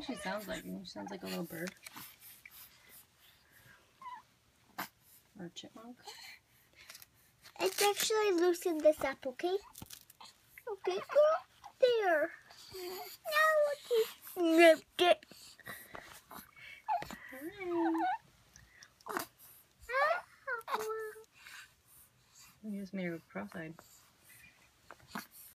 think she sounds like? She sounds like a little bird. Or a chipmunk. Let's actually loosen this up, okay? Okay, girl. There. Now okay. Ripped it. You just made her cross-eyed.